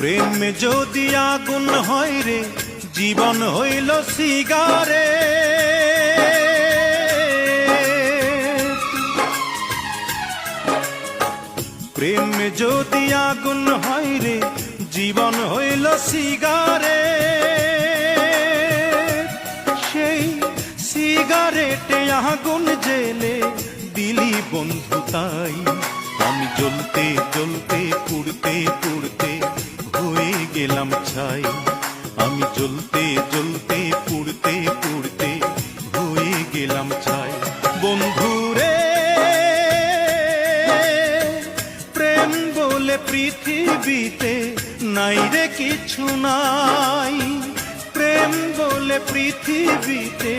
প্রেম যদি আগুন হয় রে, জীবন হইল সিগারেট। প্রেম যদি আগুন হয় রে, জীবন হইল সিগারেট। সেই সিগারেটে আগুন জেলে দিলি বন্ধু তাই। আমি জ্বলতে জ্বলতে পুড়তে পুড়তে হয়ে গেলাম ছাই। আমি জ্বলতে জ্বলতে পুড়তে পুড়তে হয়ে গেলাম ছাই। বন্ধুরে, প্রেম বলে পৃথিবীতে নাই রে কিছু নাই। প্রেম বলে পৃথিবীতে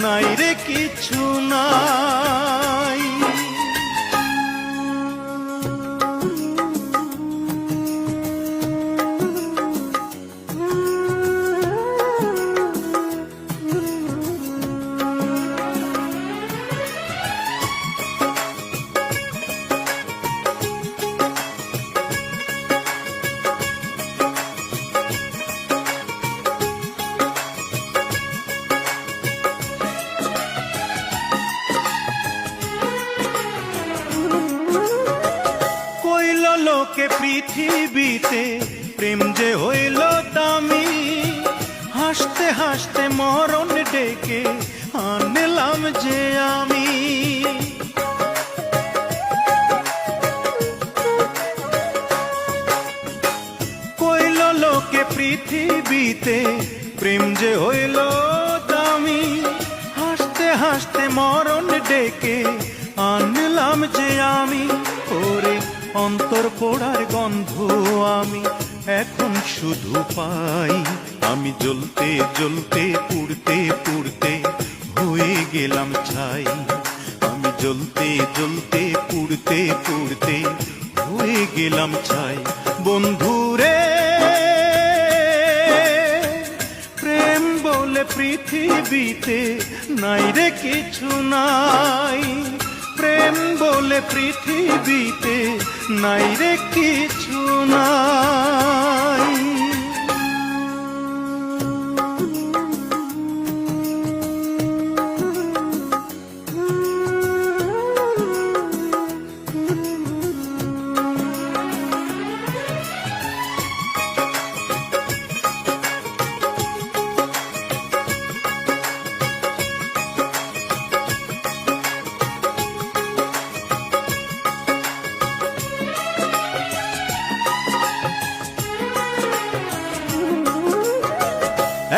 নাই রে কিছু নাই। লোকে পৃথিবীতে প্রেম যে হইল দামি। হাসতে হাসতে মরণ ডেকে আনলাম যে আমি। কইল লোকে পৃথিবীতে প্রেম যে হইল দামি। হাসতে হাসতে মরণ ডেকে আনলাম যে আমি। ওরে অন্তর পোড়ার গন্ধ আমি এখন শুধু পাই। আমি জ্বলতে জ্বলতে পুড়তে পুড়তে হয়ে গেলাম ছাই। আমি জ্বলতে জ্বলতে পুড়তে পুড়তে হয়ে গেলাম ছাই। বন্ধুরে, প্রেম বলে পৃথিবীতে নাই রে কিছু নাই। প্রেম বলে পৃথিবীতে নাই রে কিছু নাই।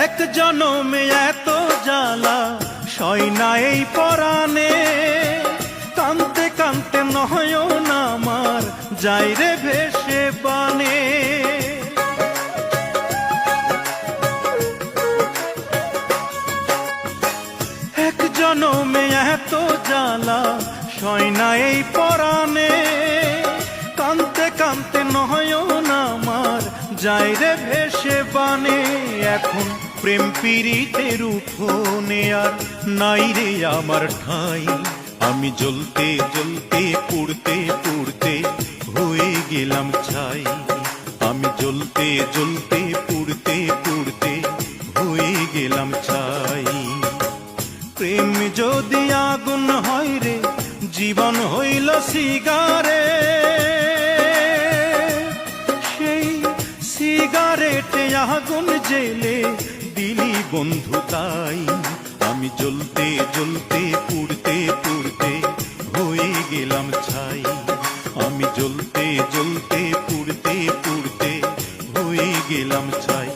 এক জনমে এত জ্বালা সয় না এই পরাণে। কানতে কানতে নয়ন আমার যাই রে ভেসে বানে। এক জনমে এত জ্বালা সয় না এই পরাণে। কানতে কানতে নয়ন আমার যাই রে ভেসে বানে। এখন প্রেম পীড়িতের উঠোনে আর নাই রে আমার ঠাঁই। আমি জ্বলতে জ্বলতে পুড়তে পুড়তে হয়ে গেলাম ছাই। আমি জ্বলতে জ্বলতে পুড়তে পুড়তে হয়ে গেলাম ছাই। প্রেম যদি আগুন হয় রে, জীবন হইল সিগারেট। সেই সিগারেটে আগুন জেলে দিলি বন্ধু তাই। আমি জ্বলতে জ্বলতে পুড়তে পুড়তে হয়ে গেলাম ছাই। আমি জ্বলতে জ্বলতে পুড়তে পুড়তে হয়ে গেলাম ছাই।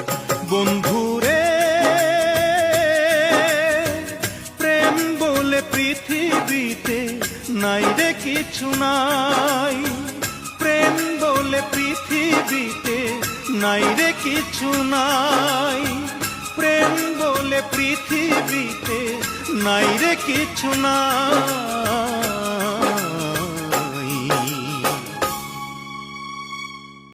বন্ধুরে, প্রেম বলে পৃথিবীতে নাই রে কিছু নাই। প্রেম বলে পৃথিবীতে নাই রে কিছু নাই। প্রেম বলে পৃথিবীতে নাই রে কিছু নাই।